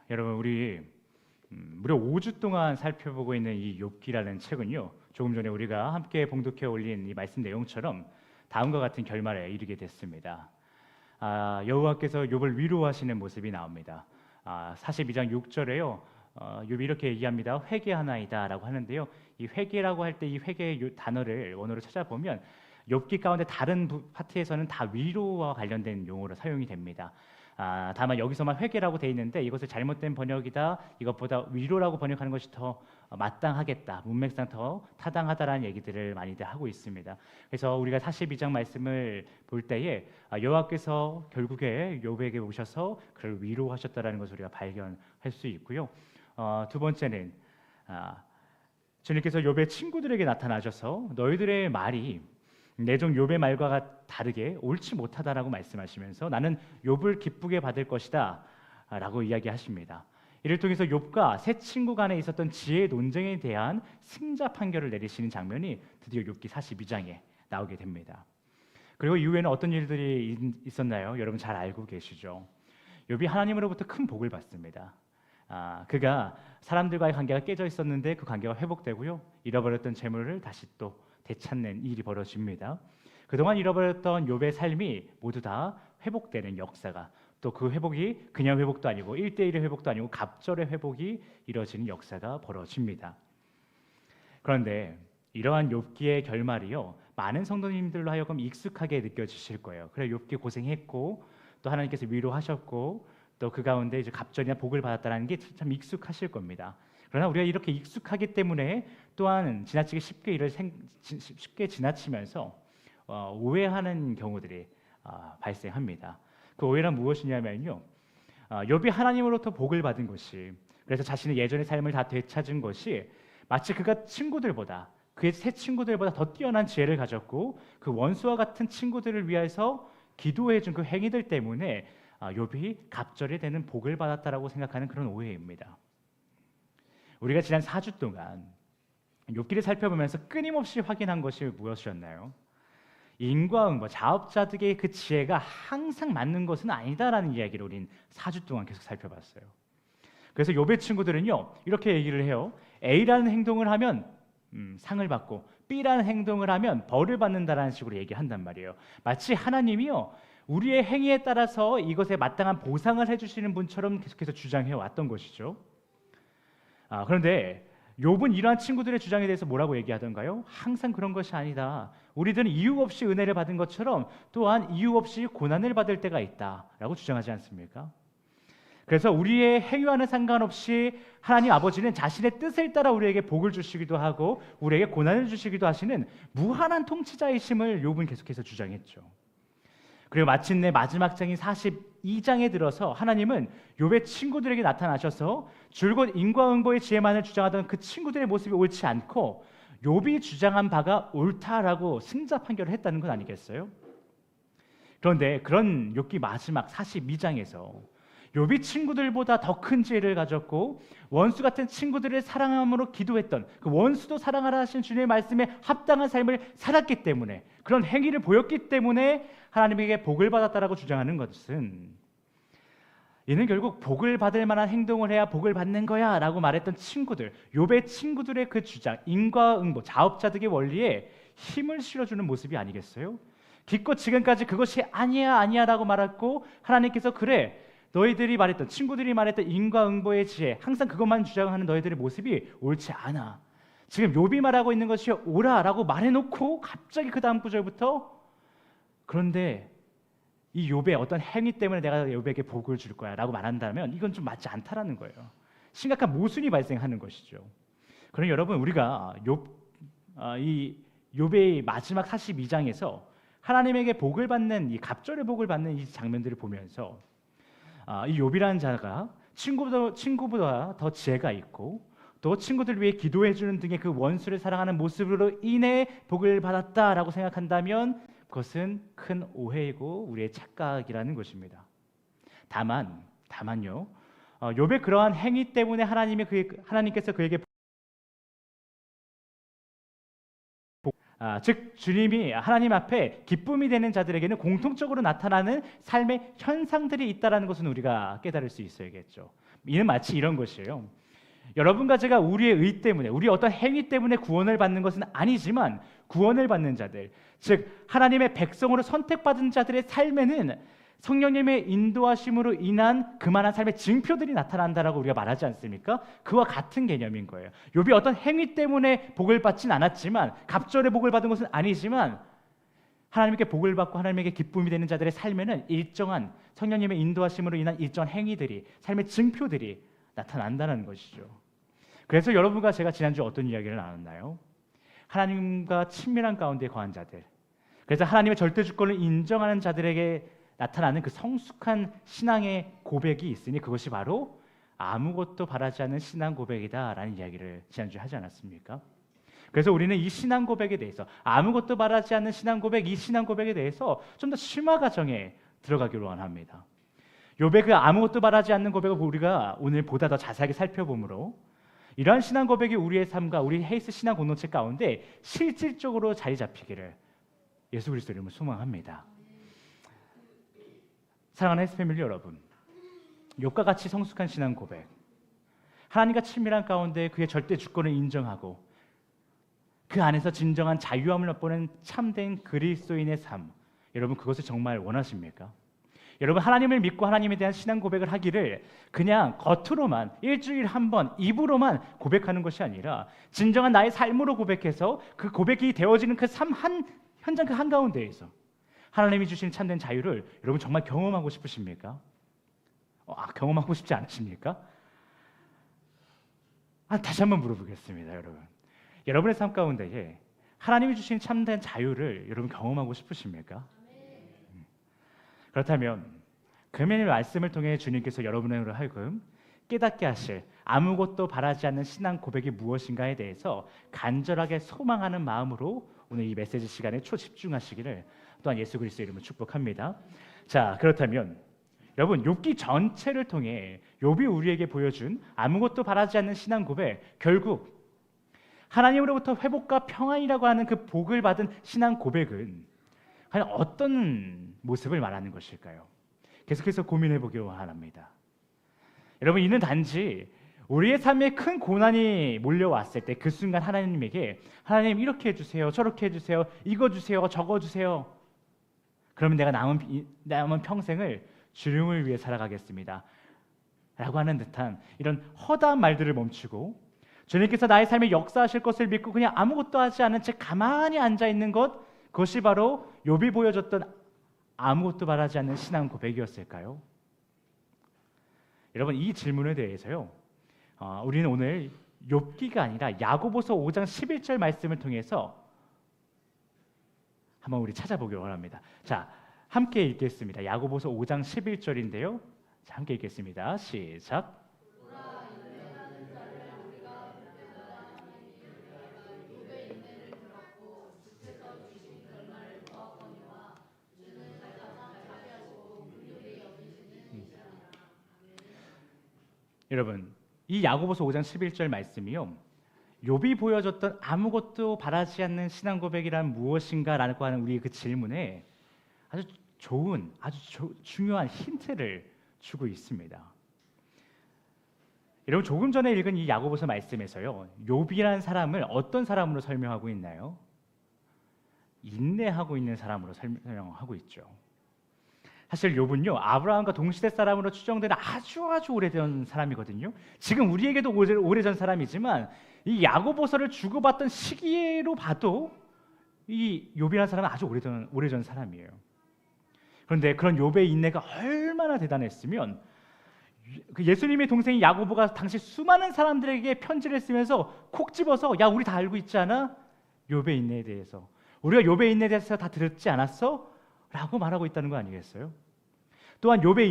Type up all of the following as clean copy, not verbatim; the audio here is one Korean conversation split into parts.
여러분 우리 무려 5주 동안 살펴보고 있는 이 욥기라는 책은요, 조금 전에 우리가 함께 봉독해 올린 이 말씀 내용처럼 다음과 같은 결말에 이르게 됐습니다. 여호와께서 욥을 위로하시는 모습이 나옵니다. 42장 6절에요, 욥이 이렇게 얘기합니다. 회개하나이다라고 하는데요, 이 회개라고 할 때 이 회개의 단어를 원어로 찾아보면 욥기 가운데 다른 파트에서는 다 위로와 관련된 용어로 사용이 됩니다. 다만 여기서만 회개라고 돼 있는데 이것을 잘못된 번역이다, 이것보다 위로라고 번역하는 것이 더 마땅하겠다, 문맥상 더 타당하다라는 얘기들을 많이들 하고 있습니다. 그래서 우리가 42장 말씀을 볼 때에 여호와께서 결국에 욥에게 오셔서 그를 위로하셨다라는 것을 우리가 발견할 수 있고요. 두 번째는 주님께서 욥의 친구들에게 나타나셔서 너희들의 말이 내 종 욥의 말과 다르게 옳지 못하다라고 말씀하시면서 나는 욥을 기쁘게 받을 것이다 라고 이야기하십니다. 이를 통해서 욥과 세 친구 간에 있었던 지혜 논쟁에 대한 승자 판결을 내리시는 장면이 드디어 욥기 42장에 나오게 됩니다. 그리고 이후에는 어떤 일들이 있었나요? 여러분 잘 알고 계시죠? 욥이 하나님으로부터 큰 복을 받습니다. 그가 사람들과의 관계가 깨져 있었는데 그 관계가 회복되고요, 잃어버렸던 재물을 다시 또 되찾는 일이 벌어집니다. 그동안 잃어버렸던 욥의 삶이 모두 다 회복되는 역사가, 또 그 회복이 그냥 회복도 아니고 1대1의 회복도 아니고 갑절의 회복이 이루어지는 역사가 벌어집니다. 그런데 이러한 욥기의 결말이요, 많은 성도님들로 하여금 익숙하게 느껴지실 거예요. 그래, 욥기 고생했고 또 하나님께서 위로하셨고 또 그 가운데 이제 갑절이나 복을 받았다는 게 참 익숙하실 겁니다. 그러나 우리가 이렇게 익숙하기 때문에 또한 지나치게 쉽게 지나치면서 오해하는 경우들이 발생합니다. 그 오해란 무엇이냐면요, 욥이 하나님으로부터 복을 받은 것이, 그래서 자신의 예전의 삶을 다 되찾은 것이 마치 그가 친구들보다, 그의 새 친구들보다 더 뛰어난 지혜를 가졌고 그 원수와 같은 친구들을 위해서 기도해준 그 행위들 때문에 욥이 갑절이 되는 복을 받았다라고 생각하는 그런 오해입니다. 우리가 지난 4주 동안 욥기를 살펴보면서 끊임없이 확인한 것이 무엇이었나요? 인과응보, 자업자득의 그 지혜가 항상 맞는 것은 아니다라는 이야기를 우린 4주 동안 계속 살펴봤어요. 그래서 욥의 친구들은요, 이렇게 얘기를 해요. A라는 행동을 하면 상을 받고 B라는 행동을 하면 벌을 받는다라는 식으로 얘기한단 말이에요. 마치 하나님이요, 우리의 행위에 따라서 이것에 마땅한 보상을 해주시는 분처럼 계속해서 주장해 왔던 것이죠. 그런데 욥은 이러한 친구들의 주장에 대해서 뭐라고 얘기하던가요? 항상 그런 것이 아니다. 우리들은 이유 없이 은혜를 받은 것처럼 또한 이유 없이 고난을 받을 때가 있다라고 주장하지 않습니까? 그래서 우리의 행위와는 상관없이 하나님 아버지는 자신의 뜻을 따라 우리에게 복을 주시기도 하고 우리에게 고난을 주시기도 하시는 무한한 통치자이심을 욥은 계속해서 주장했죠. 그리고 마침내 마지막 장인 42장에 들어서 하나님은 욥의 친구들에게 나타나셔서 줄곧 인과응보의 지혜만을 주장하던 그 친구들의 모습이 옳지 않고 욥이 주장한 바가 옳다라고 승자 판결을 했다는 건 아니겠어요? 그런데 그런 욥기 마지막 42장에서 욥이 친구들보다 더 큰 지혜를 가졌고 원수 같은 친구들을 사랑함으로 기도했던 그 원수도 사랑하라 하신 주님의 말씀에 합당한 삶을 살았기 때문에, 그런 행위를 보였기 때문에 하나님에게 복을 받았다라고 주장하는 것은, 이는 결국 복을 받을 만한 행동을 해야 복을 받는 거야 라고 말했던 친구들, 욥의 친구들의 그 주장, 인과응보, 자업자득의 원리에 힘을 실어주는 모습이 아니겠어요? 기껏 지금까지 그것이 아니야 라고 말했고 하나님께서 그래, 너희들이 말했던, 친구들이 말했던 인과응보의 지혜, 항상 그것만 주장하는 너희들의 모습이 옳지 않아. 지금 욥이 말하고 있는 것이 옳아라고 말해놓고 갑자기 그 다음 구절부터 그런데 이 욥의 어떤 행위 때문에 내가 욥에게 복을 줄 거야 라고 말한다면 이건 좀 맞지 않다라는 거예요. 심각한 모순이 발생하는 것이죠. 그럼 여러분, 우리가 이 욥의 마지막 42장에서 하나님에게 복을 받는, 이 갑절의 복을 받는 이 장면들을 보면서 이 욥이라는 자가 친구보다 더 지혜가 있고 또 친구들 위해 기도해주는 등의 그 원수를 사랑하는 모습으로 인해 복을 받았다라고 생각한다면 그것은 큰 오해이고 우리의 착각이라는 것입니다. 다만요, 욥의 그러한 행위 때문에 하나님께서 그에게 즉 주님이 하나님 앞에 기쁨이 되는 자들에게는 공통적으로 나타나는 삶의 현상들이 있다는 것은 우리가 깨달을 수 있어야겠죠. 이는 마치 이런 것이에요. 여러분과 제가 우리의 의 때문에, 우리 어떤 행위 때문에 구원을 받는 것은 아니지만 구원을 받는 자들, 즉 하나님의 백성으로 선택받은 자들의 삶에는 성령님의 인도하심으로 인한 그만한 삶의 징표들이 나타난다라고 우리가 말하지 않습니까? 그와 같은 개념인 거예요. 욥이 어떤 행위 때문에 복을 받진 않았지만, 갑절에 복을 받은 것은 아니지만 하나님께 복을 받고 하나님에게 기쁨이 되는 자들의 삶에는 일정한 성령님의 인도하심으로 인한 일정한 행위들이, 삶의 징표들이 나타난다는 것이죠. 그래서 여러분과 제가 지난주 어떤 이야기를 나눴나요? 하나님과 친밀한 가운데 거한 자들, 그래서 하나님의 절대 주권을 인정하는 자들에게 나타나는 그 성숙한 신앙의 고백이 있으니 그것이 바로 아무것도 바라지 않는 신앙 고백이다라는 이야기를 지난주에 하지 않았습니까? 그래서 우리는 이 신앙 고백에 대해서, 아무것도 바라지 않는 신앙 고백, 이 신앙 고백에 대해서 좀 더 심화 과정에 들어가기로 원합니다. 욥의 그 아무것도 바라지 않는 고백을 우리가 오늘 보다 더 자세하게 살펴보므로 이러한 신앙 고백이 우리의 삶과 우리 헤이스 신앙 공동체 가운데 실질적으로 자리 잡히기를 예수 그리스도 이름으로 소망합니다. 사랑하는 헤이스 패밀리 여러분, 욥과 같이 성숙한 신앙 고백, 하나님과 친밀한 가운데 그의 절대 주권을 인정하고 그 안에서 진정한 자유함을 맛보는 참된 그리스도인의 삶, 여러분 그것을 정말 원하십니까? 여러분 하나님을 믿고 하나님에 대한 신앙 고백을 하기를 그냥 겉으로만 일주일에 한 번 입으로만 고백하는 것이 아니라 진정한 나의 삶으로 고백해서 그 고백이 되어지는 그 삶 현장 그 한가운데에서 하나님이 주신 참된 자유를 여러분 정말 경험하고 싶으십니까? 경험하고 싶지 않으십니까? 다시 한번 물어보겠습니다, 여러분. 여러분의 삶 가운데에 하나님이 주신 참된 자유를 여러분 경험하고 싶으십니까? 그렇다면 금요일 말씀을 통해 주님께서 여러분으로 하여금 깨닫게 하실 아무것도 바라지 않는 신앙 고백이 무엇인가에 대해서 간절하게 소망하는 마음으로 오늘 이 메시지 시간에 초집중하시기를 또한 예수 그리스도의 이름으로 축복합니다. 자, 그렇다면 여러분 욥기 전체를 통해 욥이 우리에게 보여준 아무것도 바라지 않는 신앙 고백, 결국 하나님으로부터 회복과 평안이라고 하는 그 복을 받은 신앙 고백은 과연 어떤 모습을 말하는 것일까요? 계속해서 고민해 보기 원합니다. 여러분 이는 단지 우리의 삶에 큰 고난이 몰려왔을 때 그 순간 하나님에게 하나님 이렇게 해주세요, 저렇게 해주세요, 이거 주세요, 저거 주세요, 그러면 내가 남은 평생을 주님을 위해 살아가겠습니다 라고 하는 듯한 이런 허다한 말들을 멈추고 주님께서 나의 삶에 역사하실 것을 믿고 그냥 아무것도 하지 않은 채 가만히 앉아있는 것, 그것이 바로 욥이 보여줬던 아무것도 바라지 않는 신앙 고백이었을까요? 여러분 이 질문에 대해서요, 우리는 오늘 욥기가 아니라 야고보서 5장 11절 말씀을 통해서 한번 우리 찾아보기를 원합니다. 자, 함께 읽겠습니다. 야고보서 5장 11절인데요. 자, 함께 읽겠습니다. 시작. 여러분, 이 야고보서 5장 11절 말씀이요, 욥이 보여줬던 아무것도 바라지 않는 신앙 고백이란 무엇인가라고 하는 우리의 그 질문에 아주 좋은, 중요한 힌트를 주고 있습니다. 여러분 조금 전에 읽은 이 야고보서 말씀에서요, 욥이라는 사람을 어떤 사람으로 설명하고 있나요? 인내하고 있는 사람으로 설명하고 있죠. 사실 욥은요 아브라함과 동시대 사람으로 추정되는 아주 오래된 사람이거든요. 지금 우리에게도 오래전 사람이지만 이 야고보서를 주고받던 시기로 봐도 이 욥이라는 사람은 아주 오래전 사람이에요. 그런데 그런 욥의 인내가 얼마나 대단했으면 그 예수님의 동생인 야고보가 당시 수많은 사람들에게 편지를 쓰면서 콕 집어서 야 우리 다 알고 있지 않아? 욥의 인내에 대해서 우리가 욥의 인내에 대해서 다 들었지 않았어? 라고 말하고 있다는 거 아니겠어요? 또한 욥의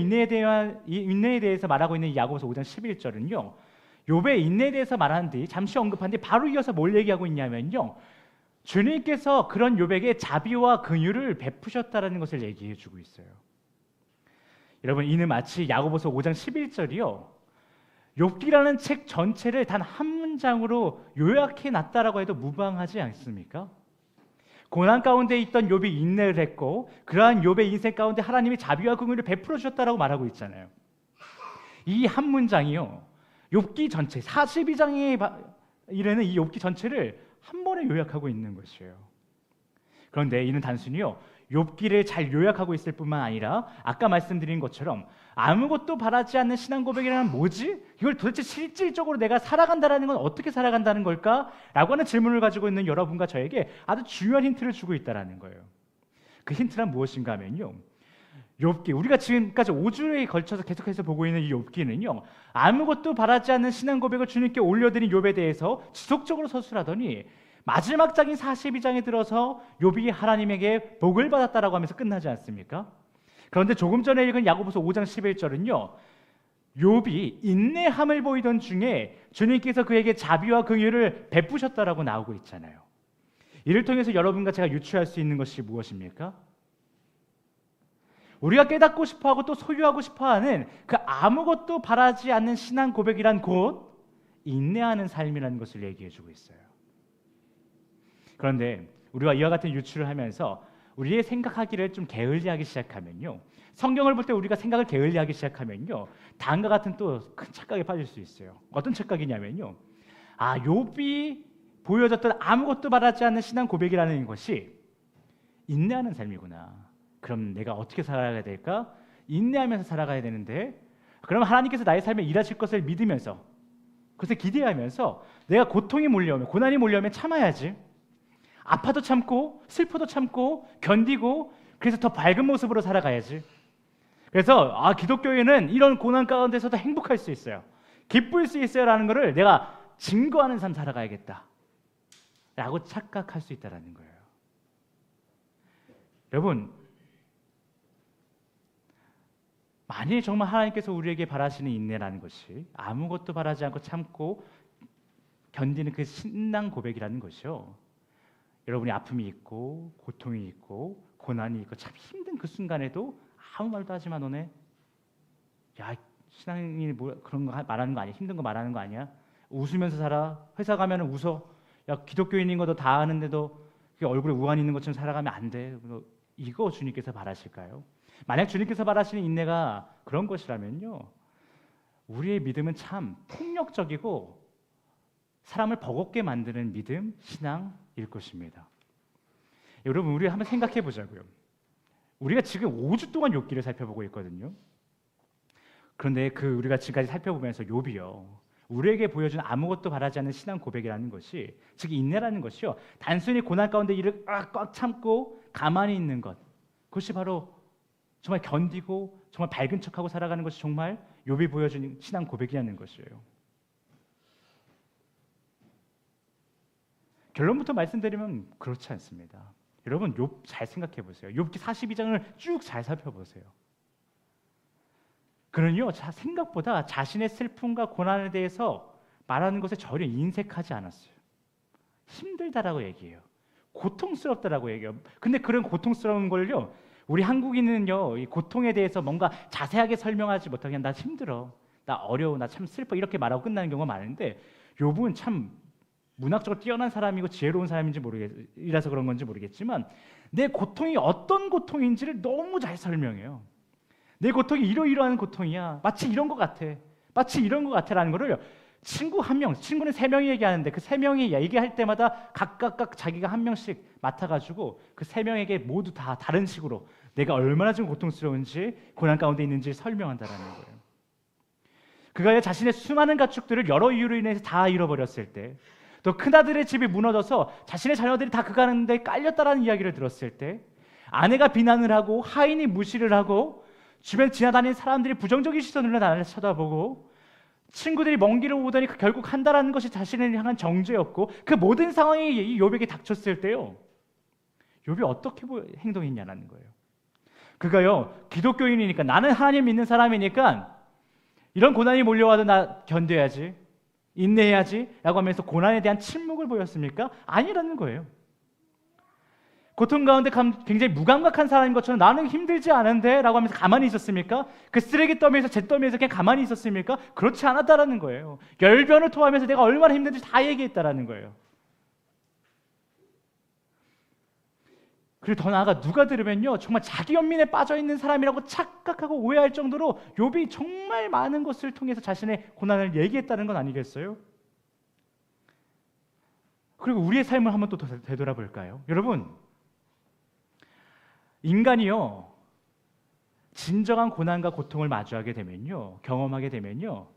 인내에 대해서 말하고 있는 야고보서 5장 11절은요 욥의 인내에 대해서 말하는 뒤 잠시 언급한 뒤 바로 이어서 뭘 얘기하고 있냐면요 주님께서 그런 욥에게 자비와 긍휼을 베푸셨다는 것을 얘기해 주고 있어요. 여러분 이는 마치 야고보서 5장 11절이요 욥기라는 책 전체를 단 한 문장으로 요약해 놨다라고 해도 무방하지 않습니까? 고난 가운데 있던 욥이 인내를 했고 그러한 욥의 인생 가운데 하나님이 자비와 긍휼을 베풀어 주셨다라고 말하고 있잖아요. 이 한 문장이요, 욥기 전체 42장에 이르는 이 욥기 전체를 한 번에 요약하고 있는 것이에요. 그런데 이는 단순히요, 욥기를 잘 요약하고 있을 뿐만 아니라 아까 말씀드린 것처럼 아무것도 바라지 않는 신앙 고백이라는 뭐지? 이걸 도대체 실질적으로 내가 살아간다는 건 어떻게 살아간다는 걸까? 라고 하는 질문을 가지고 있는 여러분과 저에게 아주 중요한 힌트를 주고 있다는 거예요. 그 힌트란 무엇인가 하면요, 욥기, 우리가 지금까지 5주에 걸쳐서 계속해서 보고 있는 이 욥기는요, 아무것도 바라지 않는 신앙 고백을 주님께 올려드린 욥에 대해서 지속적으로 서술하더니 마지막 장인 42장에 들어서 욥이 하나님에게 복을 받았다라고 하면서 끝나지 않습니까? 그런데 조금 전에 읽은 야고보서 5장 11절은요, 욥이 인내함을 보이던 중에 주님께서 그에게 자비와 긍휼을 베푸셨다라고 나오고 있잖아요. 이를 통해서 여러분과 제가 유추할 수 있는 것이 무엇입니까? 우리가 깨닫고 싶어하고 또 소유하고 싶어하는 그 아무것도 바라지 않는 신앙 고백이란 곧 인내하는 삶이라는 것을 얘기해주고 있어요. 그런데 우리가 이와 같은 유추를 하면서 우리의 생각하기를 좀 게을리하기 시작하면요, 성경을 볼 때 우리가 생각을 게을리하기 시작하면요, 다음과 같은 또 큰 착각에 빠질 수 있어요. 어떤 착각이냐면요, 욥이 보여줬던 아무것도 바라지 않는 신앙 고백이라는 것이 인내하는 삶이구나. 그럼 내가 어떻게 살아가야 될까? 인내하면서 살아가야 되는데, 그럼 하나님께서 나의 삶에 일하실 것을 믿으면서, 그것을 기대하면서 내가 고통이 몰려오면, 고난이 몰려오면 참아야지. 아파도 참고 슬퍼도 참고 견디고, 그래서 더 밝은 모습으로 살아가야지. 그래서 기독교인은 이런 고난 가운데서도 행복할 수 있어요, 기쁠 수 있어요 라는 것을 내가 증거하는 삶 살아가야겠다 라고 착각할 수 있다는 거예요. 여러분, 만일 정말 하나님께서 우리에게 바라시는 인내라는 것이 아무것도 바라지 않고 참고 견디는 그 신앙 고백이라는 것이요, 여러분이 아픔이 있고 고통이 있고 고난이 있고 참 힘든 그 순간에도 아무 말도 하지 마, 너네 야 신앙이 뭐 그런 거 말하는 거 아니야, 힘든 거 말하는 거 아니야, 웃으면서 살아, 회사 가면 웃어, 야 기독교인인 것도 다 아는데도 얼굴에 우환 있는 것처럼 살아가면 안 돼. 이거 주님께서 바라실까요? 만약 주님께서 바라시는 인내가 그런 것이라면요, 우리의 믿음은 참 폭력적이고 사람을 버겁게 만드는 믿음, 신앙일 것입니다. 여러분, 우리 한번 생각해 보자고요. 우리가 지금 5주 동안 욥기를 살펴보고 있거든요. 그런데 우리가 지금까지 살펴보면서 욥이요, 우리에게 보여준 아무것도 바라지 않는 신앙 고백이라는 것이, 즉 인내라는 것이요, 단순히 고난 가운데 이를 꽉 참고 가만히 있는 것, 그것이 바로 정말 견디고 정말 밝은 척하고 살아가는 것이 정말 욥이 보여준 신앙 고백이라는 것이에요. 결론부터 말씀드리면 그렇지 않습니다. 여러분, 욥 잘 생각해 보세요. 욥기 42장을 쭉 잘 살펴보세요. 그는요, 생각보다 자신의 슬픔과 고난에 대해서 말하는 것에 전혀 인색하지 않았어요. 힘들다라고 얘기해요. 고통스럽다라고 얘기해요. 근데 그런 고통스러운 걸요, 우리 한국인은요, 이 고통에 대해서 뭔가 자세하게 설명하지 못하고 그냥 나 힘들어, 나 어려워, 나 참 슬퍼 이렇게 말하고 끝나는 경우가 많은데, 욥은 참 문학적으로 뛰어난 사람이고 지혜로운 사람인지 이라서 그런 건지 모르겠지만 내 고통이 어떤 고통인지를 너무 잘 설명해요. 내 고통이 이러이러한 고통이야, 마치 이런 것 같아, 마치 이런 것 같아라는 거를 친구 한 명, 친구는 3명이 얘기하는데 그 3명이 얘기할 때마다 각각 자기가 한 명씩 맡아가지고 그 3명에게 모두 다 다른 식으로 내가 얼마나 지금 고통스러운지 고난 가운데 있는지 설명한다라는 거예요. 그가 자신의 수많은 가축들을 여러 이유로 인해서 다 잃어버렸을 때, 또 큰아들의 집이 무너져서 자신의 자녀들이 다 그가 하는데 깔렸다라는 이야기를 들었을 때, 아내가 비난을 하고 하인이 무시를 하고 주변 지나다니는 사람들이 부정적인 시선으로 나를 쳐다보고 친구들이 먼 길을 오더니 결국 한다라는 것이 자신을 향한 정죄였고, 그 모든 상황이 이 욥에게 닥쳤을 때요, 욥이 어떻게 행동했냐는 거예요. 그가요, 기독교인이니까, 나는 하나님 믿는 사람이니까 이런 고난이 몰려와도 나 견뎌야지, 인내해야지 라고 하면서 고난에 대한 침묵을 보였습니까? 아니라는 거예요. 고통 가운데 굉장히 무감각한 사람인 것처럼 나는 힘들지 않은데 라고 하면서 가만히 있었습니까? 그 쓰레기 더미에서 잿더미에서 그냥 가만히 있었습니까? 그렇지 않았다라는 거예요. 열변을 토하면서 내가 얼마나 힘든지 다 얘기했다라는 거예요. 그리고 더 나아가 누가 들으면요 정말 자기 연민에 빠져있는 사람이라고 착각하고 오해할 정도로 욥이 정말 많은 것을 통해서 자신의 고난을 얘기했다는 건 아니겠어요? 그리고 우리의 삶을 한번 또 되돌아볼까요? 여러분, 인간이요 진정한 고난과 고통을 마주하게 되면요, 경험하게 되면요,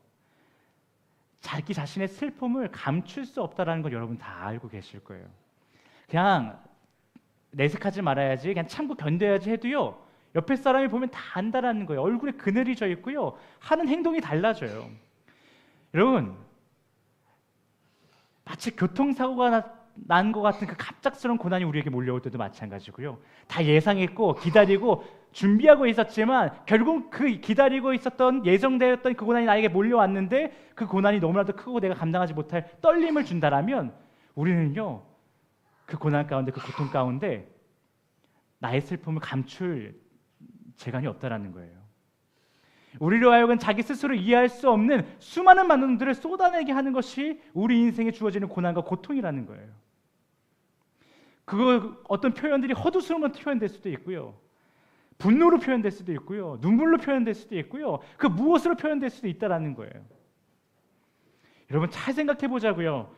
자기 자신의 슬픔을 감출 수 없다는 걸 여러분 다 알고 계실 거예요. 그냥 내색하지 말아야지, 그냥 참고 견뎌야지 해도요, 옆에 사람이 보면 다 안다라는 거예요. 얼굴에 그늘이 져 있고요, 하는 행동이 달라져요. 여러분, 마치 교통사고가 난 것 같은 그 갑작스러운 고난이 우리에게 몰려올 때도 마찬가지고요. 다 예상했고 기다리고 준비하고 있었지만 결국 그 기다리고 있었던 예정되었던 그 고난이 나에게 몰려왔는데 그 고난이 너무나도 크고 내가 감당하지 못할 떨림을 준다라면 우리는요 그 고난 가운데, 그 고통 가운데 나의 슬픔을 감출 재간이 없다라는 거예요. 우리로 하여금 자기 스스로 이해할 수 없는 수많은 만남들을 쏟아내게 하는 것이 우리 인생에 주어지는 고난과 고통이라는 거예요. 그 어떤 표현들이 헛웃음으로 표현될 수도 있고요, 분노로 표현될 수도 있고요, 눈물로 표현될 수도 있고요, 그 무엇으로 표현될 수도 있다라는 거예요. 여러분 잘 생각해 보자고요.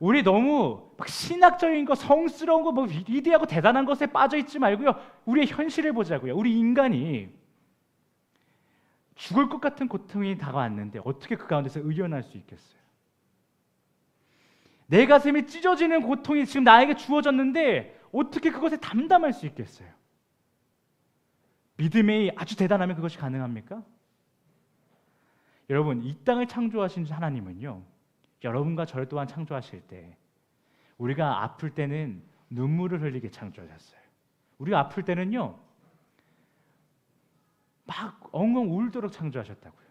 우리 너무 막 신학적인 거, 성스러운 거, 뭐 위대하고 대단한 것에 빠져 있지 말고요, 우리의 현실을 보자고요. 우리 인간이 죽을 것 같은 고통이 다가왔는데 어떻게 그 가운데서 의연할 수 있겠어요? 내 가슴이 찢어지는 고통이 지금 나에게 주어졌는데 어떻게 그것에 담담할 수 있겠어요? 믿음이 아주 대단하면 그것이 가능합니까? 여러분, 이 땅을 창조하신 하나님은요, 여러분과 저를 또한 창조하실 때 우리가 아플 때는 눈물을 흘리게 창조하셨어요. 우리가 아플 때는요 막 엉엉 울도록 창조하셨다고요.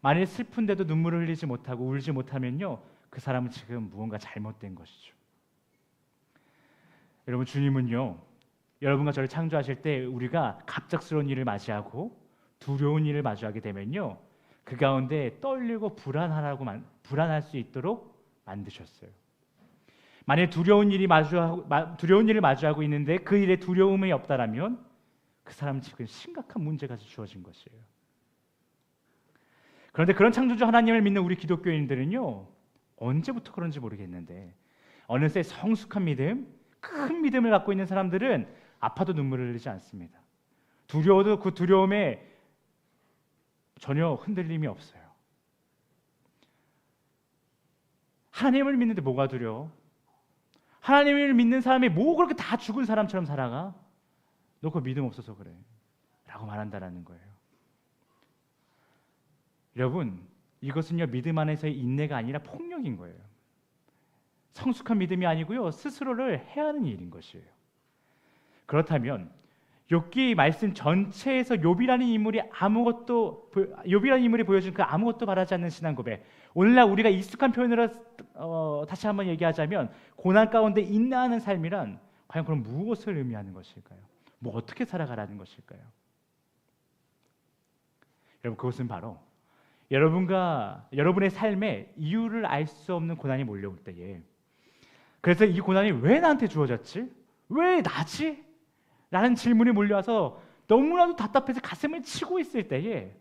만일 슬픈데도 눈물을 흘리지 못하고 울지 못하면요, 그 사람은 지금 무언가 잘못된 것이죠. 여러분, 주님은요 여러분과 저를 창조하실 때 우리가 갑작스러운 일을 맞이하고 두려운 일을 마주하게 되면요, 그 가운데 떨리고 불안할 수 있도록 만드셨어요. 만일 두려운 일을 마주하고 있는데 그 일에 두려움이 없다라면 그 사람은 지금 심각한 문제가 주어진 것이에요. 그런데 그런 창조주 하나님을 믿는 우리 기독교인들은요, 언제부터 그런지 모르겠는데 어느새 성숙한 믿음, 큰 믿음을 갖고 있는 사람들은 아파도 눈물을 흘리지 않습니다. 두려워도 그 두려움에 전혀 흔들림이 없어요. 하나님을 믿는데 뭐가 두려워? 하나님을 믿는 사람이 뭐 그렇게 다 죽은 사람처럼 살아가? 너 그 믿음 없어서 그래 라고 말한다는 거예요. 여러분, 이것은요 믿음 안에서의 인내가 아니라 폭력인 거예요. 성숙한 믿음이 아니고요, 스스로를 해하는 일인 것이에요. 그렇다면 욥기 말씀 전체에서 욥이라는 인물이 보여준 그 아무것도 바라지 않는 신앙 고백, 오늘날 우리가 익숙한 표현으로 다시 한번 얘기하자면 고난 가운데 인내하는 삶이란 과연 그럼 무엇을 의미하는 것일까요? 뭐 어떻게 살아가라는 것일까요? 여러분, 그것은 바로 여러분의 삶에 이유를 알 수 없는 고난이 몰려올 때에, 그래서 이 고난이 왜 나한테 주어졌지? 왜 나지? 라는 질문이 몰려와서 너무나도 답답해서 가슴을 치고 있을 때에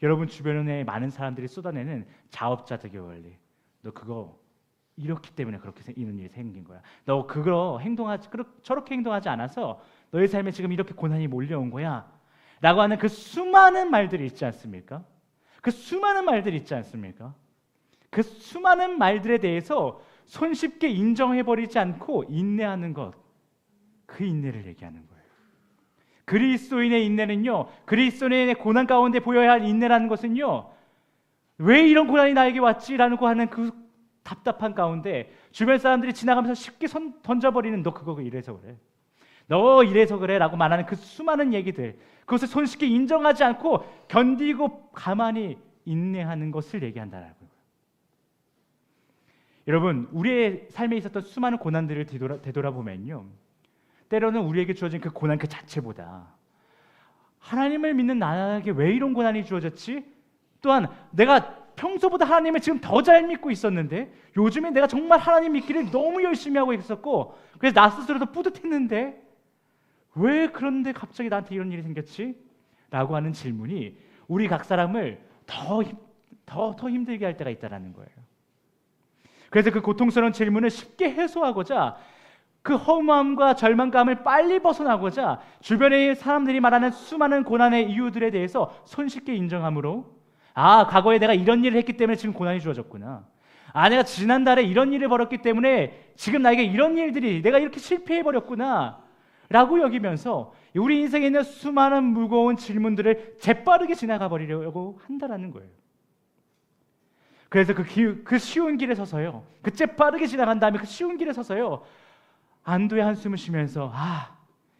여러분 주변에 많은 사람들이 쏟아내는 자업자득의 원리, 너 그거 이렇기 때문에 그렇게 이런 일이 생긴 거야, 너 그거 저렇게 행동하지 않아서 너의 삶에 지금 이렇게 고난이 몰려온 거야 라고 하는 그 수많은 말들이 있지 않습니까? 그 수많은 말들에 대해서 손쉽게 인정해버리지 않고 인내하는 것, 그 인내를 얘기하는 거예요. 그리스도인의 인내는요, 그리스도인의 고난 가운데 보여야 할 인내라는 것은요, 왜 이런 고난이 나에게 왔지라고 하는 그 답답한 가운데 주변 사람들이 지나가면서 쉽게 던져버리는 너 그거 이래서 그래, 너 이래서 그래 라고 말하는 그 수많은 얘기들, 그것을 손쉽게 인정하지 않고 견디고 가만히 인내하는 것을 얘기한다는 거예요. 여러분, 우리의 삶에 있었던 수많은 고난들을 되돌아보면요, 때로는 우리에게 주어진 그 고난 그 자체보다 하나님을 믿는 나에게 왜 이런 고난이 주어졌지? 또한 내가 평소보다 하나님을 지금 더 잘 믿고 있었는데 요즘에 내가 정말 하나님 믿기를 너무 열심히 하고 있었고 그래서 나 스스로도 뿌듯했는데 왜 그런데 갑자기 나한테 이런 일이 생겼지? 라고 하는 질문이 우리 각 사람을 더 힘들게 할 때가 있다는 거예요. 그래서 그 고통스러운 질문을 쉽게 해소하고자 그 허무함과 절망감을 빨리 벗어나고자 주변의 사람들이 말하는 수많은 고난의 이유들에 대해서 손쉽게 인정함으로 과거에 내가 이런 일을 했기 때문에 지금 고난이 주어졌구나. 내가 지난달에 이런 일을 벌였기 때문에 지금 나에게 이런 일들이 내가 이렇게 실패해버렸구나 라고 여기면서 우리 인생에 있는 수많은 무거운 질문들을 재빠르게 지나가 버리려고 한다는 거예요. 그래서 그 쉬운 길에 서서요, 그 재빠르게 지나간 다음에 그 쉬운 길에 서서요 안도의 한숨을 쉬면서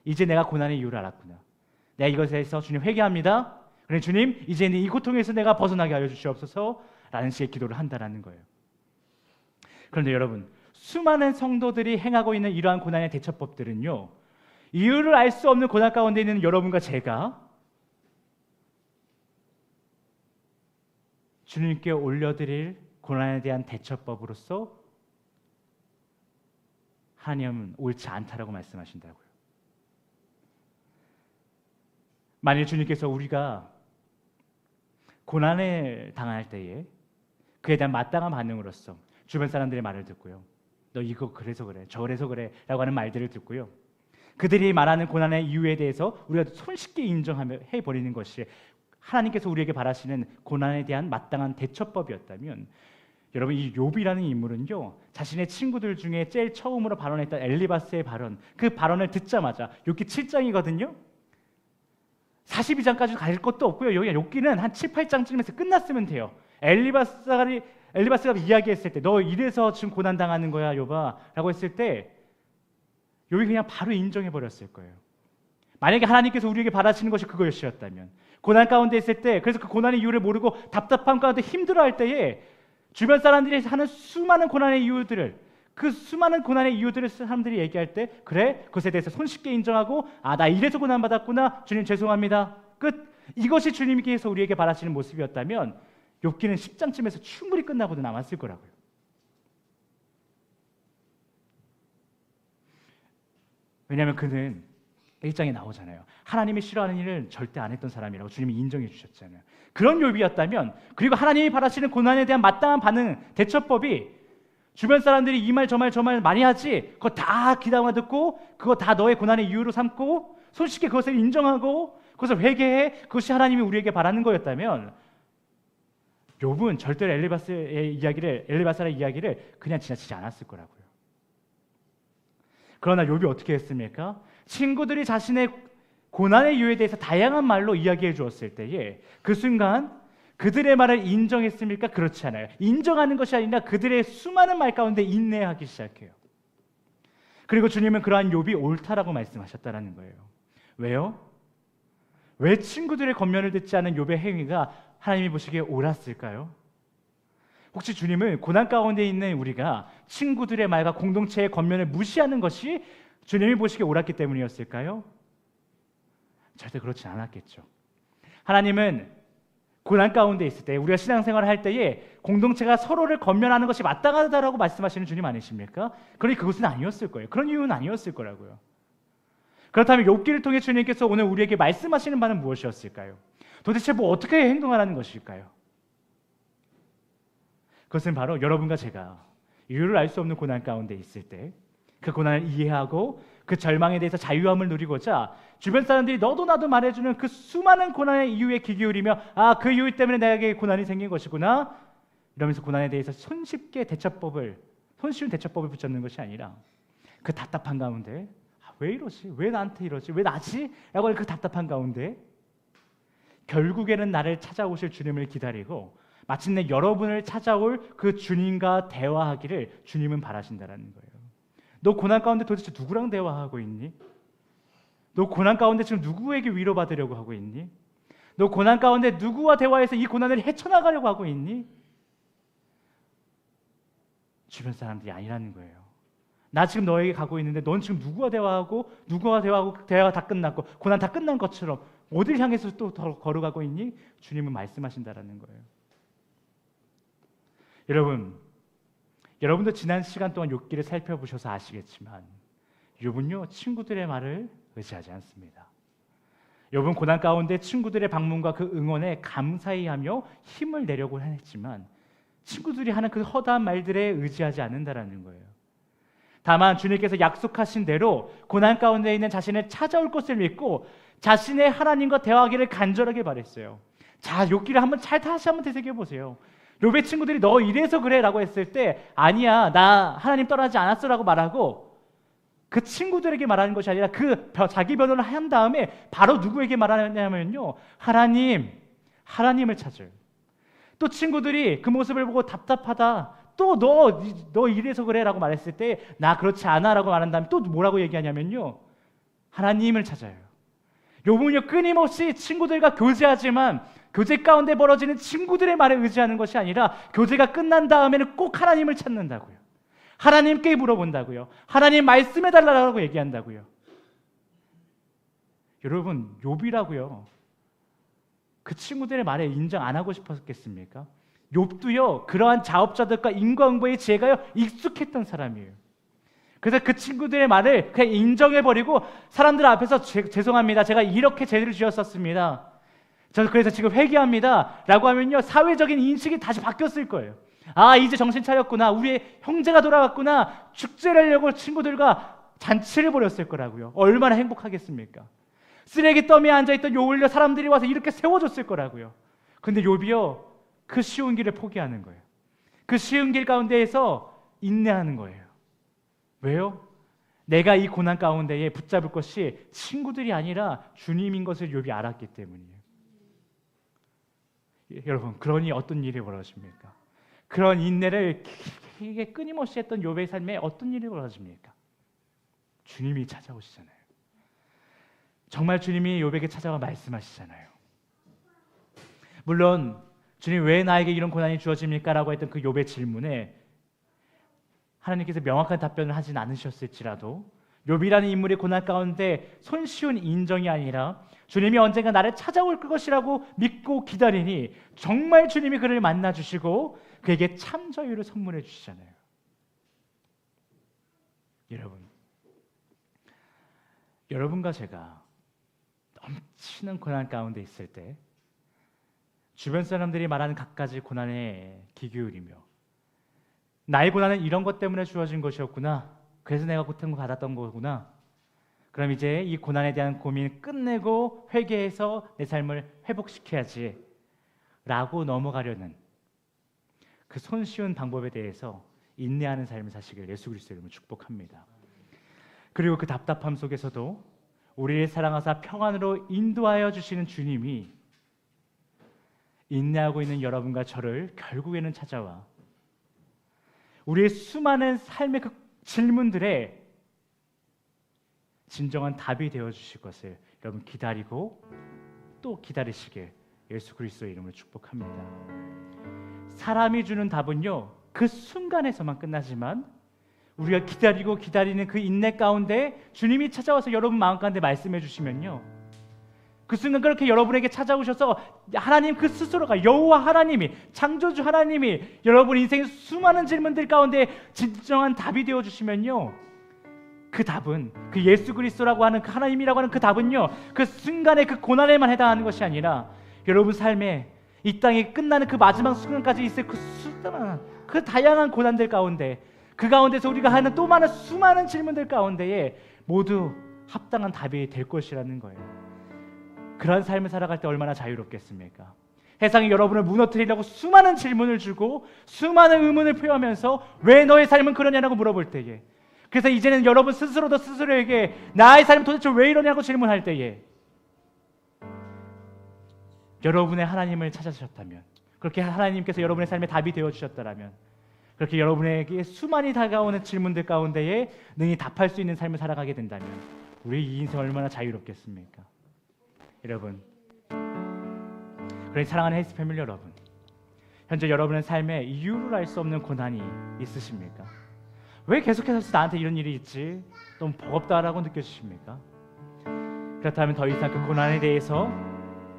이제 내가 고난의 이유를 알았구나. 내가 이것에 대해서 주님 회개합니다. 그래 주님 이제는 이 고통에서 내가 벗어나게 하여 주시옵소서 라는 식의 기도를 한다는 거예요. 그런데 여러분, 수많은 성도들이 행하고 있는 이러한 고난의 대처법들은요, 이유를 알 수 없는 고난 가운데 있는 여러분과 제가 주님께 올려드릴 고난에 대한 대처법으로서 하나님은 옳지 않다라고 말씀하신다고요. 만일 주님께서 우리가 고난에 당할 때에 그에 대한 마땅한 반응으로서 주변 사람들의 말을 듣고요, 너 이거 그래서 그래, 저래서 그래 라고 하는 말들을 듣고요, 그들이 말하는 고난의 이유에 대해서 우리가 손쉽게 인정해버리는 것이 하나님께서 우리에게 바라시는 고난에 대한 마땅한 대처법이었다면, 여러분 이 욥이라는 인물은요, 자신의 친구들 중에 제일 처음으로 발언했던 엘리바스의 발언, 그 발언을 듣자마자 욥기 7장이거든요 42장까지 갈 것도 없고요, 여기 욥기는 한 7, 8장쯤에서 끝났으면 돼요. 엘리바스가 이야기했을 때 너 이래서 지금 고난당하는 거야 욥아 라고 했을 때 욥이 그냥 바로 인정해버렸을 거예요. 만약에 하나님께서 우리에게 바라시는 것이 그것이었다면, 고난 가운데 있을 때, 그래서 그 고난의 이유를 모르고 답답함 가운데 힘들어할 때에 주변 사람들이 하는 수많은 고난의 이유들을, 그 수많은 고난의 이유들을 사람들이 얘기할 때 그래? 그것에 대해서 손쉽게 인정하고 나 이래서 고난받았구나, 주님 죄송합니다, 끝. 이것이 주님께서 우리에게 바라시는 모습이었다면 욥기는 10장쯤에서 충분히 끝나고도 남았을 거라고요. 왜냐하면 그는 1장에 나오잖아요. 하나님이 싫어하는 일을 절대 안 했던 사람이라고 주님이 인정해 주셨잖아요. 그런 욥이었다면, 그리고 하나님이 바라시는 고난에 대한 마땅한 반응, 대처법이 주변 사람들이 이 말 저 말 저 말 많이 하지, 그거 다 귀담아 듣고 그거 다 너의 고난의 이유로 삼고 손쉽게 그것을 인정하고 그것을 회개해, 그것이 하나님이 우리에게 바라는 거였다면 욥은 절대로 엘리바스의 이야기를 그냥 지나치지 않았을 거라고요. 그러나 욥이 어떻게 했습니까? 친구들이 자신의 고난의 이유에 대해서 다양한 말로 이야기해 주었을 때에 그 순간 그들의 말을 인정했습니까? 그렇지 않아요. 인정하는 것이 아니라 그들의 수많은 말 가운데 인내하기 시작해요. 그리고 주님은 그러한 욥이 옳다라고 말씀하셨다는 거예요. 왜요? 왜 친구들의 권면을 듣지 않은 욥의 행위가 하나님이 보시기에 옳았을까요? 혹시 주님은 고난 가운데 있는 우리가 친구들의 말과 공동체의 권면을 무시하는 것이 주님이 보시기에 옳았기 때문이었을까요? 절대 그렇지 않았겠죠. 하나님은 고난 가운데 있을 때, 우리가 신앙생활을 할 때에 공동체가 서로를 권면하는 것이 마땅하다라고 말씀하시는 주님 아니십니까? 그러니 그것은 아니었을 거예요. 그런 이유는 아니었을 거라고요. 그렇다면 욥기를 통해 주님께서 오늘 우리에게 말씀하시는 바는 무엇이었을까요? 도대체 어떻게 행동하라는 것일까요? 그것은 바로 여러분과 제가 이유를 알 수 없는 고난 가운데 있을 때 그 고난을 이해하고 그 절망에 대해서 자유함을 누리고자 주변 사람들이 너도 나도 말해주는 그 수많은 고난의 이유에 귀 기울이며 그 이유 때문에 내게 고난이 생긴 것이구나, 이러면서 고난에 대해서 손쉬운 대처법을 붙잡는 것이 아니라 그 답답한 가운데 왜 이러지? 왜 나한테 이러지? 왜 나지? 라고 하는 그 답답한 가운데 결국에는 나를 찾아오실 주님을 기다리고 마침내 여러분을 찾아올 그 주님과 대화하기를 주님은 바라신다는 거예요. 너 고난 가운데 도대체 누구랑 대화하고 있니? 너 고난 가운데 지금 누구에게 위로받으려고 하고 있니? 너 고난 가운데 누구와 대화해서 이 고난을 헤쳐나가려고 하고 있니? 주변 사람들이 아니라는 거예요. 나 지금 너에게 가고 있는데 넌 지금 누구와 대화하고 대화가 다 끝났고 고난 다 끝난 것처럼 어딜 향해서 또 더 걸어가고 있니? 주님은 말씀하신다라는 거예요. 여러분도 지난 시간 동안 욥기를 살펴보셔서 아시겠지만 욥은요 친구들의 말을 의지하지 않습니다. 욥은 고난 가운데 친구들의 방문과 그 응원에 감사히 하며 힘을 내려고 했지만 친구들이 하는 그 허다한 말들에 의지하지 않는다라는 거예요. 다만 주님께서 약속하신 대로 고난 가운데 있는 자신을 찾아올 것을 믿고 자신의 하나님과 대화하기를 간절하게 바랬어요. 자, 욥기를 다시 한번 되새겨 보세요. 욥의 친구들이 너 이래서 그래라고 했을 때 아니야, 나 하나님 떠나지 않았어라고 말하고 그 친구들에게 말하는 것이 아니라 자기 변호를 한 다음에 바로 누구에게 말하냐면요, 하나님을 찾아요. 또 친구들이 그 모습을 보고 답답하다, 또 너 이래서 그래라고 말했을 때 나 그렇지 않아라고 말한 다음에 또 뭐라고 얘기하냐면요, 하나님을 찾아요. 욥은요 끊임없이 친구들과 교제하지만 교제 가운데 벌어지는 친구들의 말에 의지하는 것이 아니라 교제가 끝난 다음에는 꼭 하나님을 찾는다고요. 하나님께 물어본다고요. 하나님 말씀해달라고 얘기한다고요. 여러분, 욥이라고요 그 친구들의 말에 인정 안 하고 싶었겠습니까? 욥도요 그러한 자업자득과 인과응보의 지혜가요 익숙했던 사람이에요. 그래서 그 친구들의 말을 그냥 인정해버리고 사람들 앞에서 죄송합니다, 제가 이렇게 죄를 지었었습니다, 저 그래서 지금 회개합니다 라고 하면요 사회적인 인식이 다시 바뀌었을 거예요. 아, 이제 정신 차렸구나, 우리의 형제가 돌아왔구나, 축제를 하려고 친구들과 잔치를 벌였을 거라고요. 얼마나 행복하겠습니까? 쓰레기 더미에 앉아있던 욥을 사람들이 와서 이렇게 세워줬을 거라고요. 근데 욥이요 그 쉬운 길을 포기하는 거예요. 그 쉬운 길 가운데에서 인내하는 거예요. 왜요? 내가 이 고난 가운데에 붙잡을 것이 친구들이 아니라 주님인 것을 욥이 알았기 때문이에요. 여러분, 그러니 어떤 일이 벌어집니까? 그런 인내를 길게 끊임없이 했던 욥의 삶에 어떤 일이 벌어집니까? 주님이 찾아오시잖아요. 정말 주님이 욥에게 찾아와 말씀하시잖아요. 물론 주님, 왜 나에게 이런 고난이 주어집니까? 라고 했던 그 욥의 질문에 하나님께서 명확한 답변을 하진 않으셨을지라도 욥이라는 인물의 고난 가운데 손쉬운 인정이 아니라 주님이 언젠가 나를 찾아올 것이라고 믿고 기다리니 정말 주님이 그를 만나주시고 그에게 참 자유를 선물해 주시잖아요. 여러분과 제가 넘치는 고난 가운데 있을 때 주변 사람들이 말하는 갖가지 고난에 귀 기울이며 나의 고난은 이런 것 때문에 주어진 것이었구나, 그래서 내가 고통을 받았던 거구나, 그럼 이제 이 고난에 대한 고민을 끝내고 회개해서 내 삶을 회복시켜야지 라고 넘어가려는 그 손쉬운 방법에 대해서 인내하는 삶을 사시길 예수 그리스도의 이름으로 축복합니다. 그리고 그 답답함 속에서도 우리를 사랑하사 평안으로 인도하여 주시는 주님이 인내하고 있는 여러분과 저를 결국에는 찾아와 우리의 수많은 삶의 그 질문들에 진정한 답이 되어주실 것을 여러분 기다리고 또 기다리시길 예수 그리스도의 이름으로 축복합니다. 사람이 주는 답은요 그 순간에서만 끝나지만 우리가 기다리고 기다리는 그 인내 가운데 주님이 찾아와서 여러분 마음 가운데 말씀해 주시면요 그 순간 그렇게 여러분에게 찾아오셔서 하나님 그 스스로가 여호와 하나님이, 창조주 하나님이 여러분 인생의 수많은 질문들 가운데 진정한 답이 되어주시면요 그 답은 그 예수 그리스도라고 하는 그 하나님이라고 하는 그 답은요 그 순간의 그 고난에만 해당하는 것이 아니라 여러분 삶에 이 땅이 끝나는 그 마지막 순간까지 있을 그 수많은 그 다양한 고난들 가운데 그 가운데서 우리가 하는 또 많은 수많은 질문들 가운데에 모두 합당한 답이 될 것이라는 거예요. 그런 삶을 살아갈 때 얼마나 자유롭겠습니까? 세상이 여러분을 무너뜨리려고 수많은 질문을 주고 수많은 의문을 표하면서 왜 너의 삶은 그러냐고 물어볼 때에, 그래서 이제는 여러분 스스로도 스스로에게 나의 삶이 도대체 왜 이러냐고 질문할 때에 여러분의 하나님을 찾아주셨다면, 그렇게 하나님께서 여러분의 삶에 답이 되어주셨다면, 그렇게 여러분에게 수많이 다가오는 질문들 가운데에 능히 답할 수 있는 삶을 살아가게 된다면 우리 이 인생 얼마나 자유롭겠습니까? 여러분, 그러니 사랑하는 헬스 패밀리 여러분, 현재 여러분의 삶에 이유를 알 수 없는 고난이 있으십니까? 왜 계속해서 나한테 이런 일이 있지? 너무 버겁다라고 느껴지십니까? 그렇다면 더 이상 그 고난에 대해서,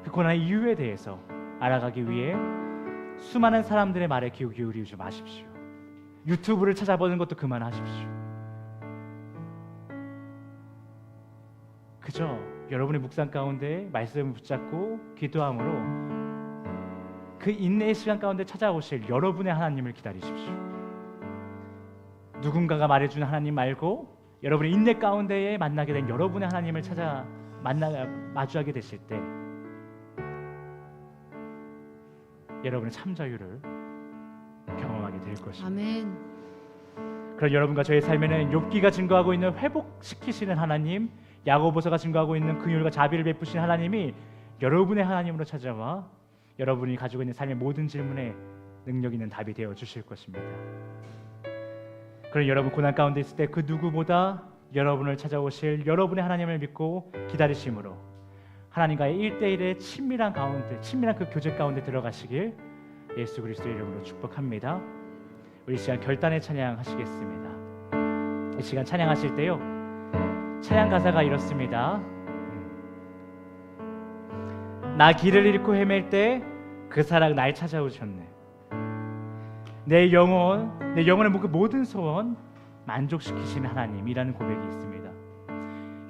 그 고난의 이유에 대해서 알아가기 위해 수많은 사람들의 말에 귀 기울이지 마십시오. 유튜브를 찾아보는 것도 그만하십시오. 그저 여러분의 묵상 가운데 말씀을 붙잡고 기도함으로 그 인내의 시간 가운데 찾아오실 여러분의 하나님을 기다리십시오. 누군가가 말해주는 하나님 말고 여러분의 인내 가운데에 만나게 된 여러분의 하나님을 찾아 마주하게 되실 때 여러분의 참 자유를 경험하게 될 것입니다. 아멘. 그런 여러분과 저의 삶에는 욥기가 증거하고 있는 회복시키시는 하나님, 야고보서가 증거하고 있는 긍휼과 자비를 베푸시는 하나님이 여러분의 하나님으로 찾아와 여러분이 가지고 있는 삶의 모든 질문에 능력 있는 답이 되어 주실 것입니다. 그런 여러분 고난 가운데 있을 때 그 누구보다 여러분을 찾아오실 여러분의 하나님을 믿고 기다리심으로 하나님과의 1대1의 친밀한 그 교제 가운데 들어가시길 예수 그리스도의 이름으로 축복합니다. 우리 시간 결단의 찬양 하시겠습니다. 이 시간 찬양하실 때요, 찬양 가사가 이렇습니다. 나 길을 잃고 헤맬 때 그 사랑 날 찾아오셨네. 내 영혼의 모든 소원 만족시키시는 하나님이라는 고백이 있습니다.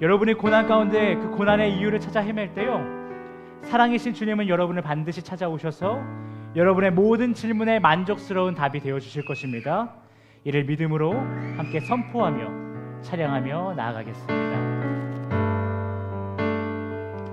여러분의 고난 가운데 그 고난의 이유를 찾아 헤맬 때요, 사랑이신 주님은 여러분을 반드시 찾아오셔서 여러분의 모든 질문에 만족스러운 답이 되어 주실 것입니다. 이를 믿음으로 함께 선포하며 찬양하며 나아가겠습니다.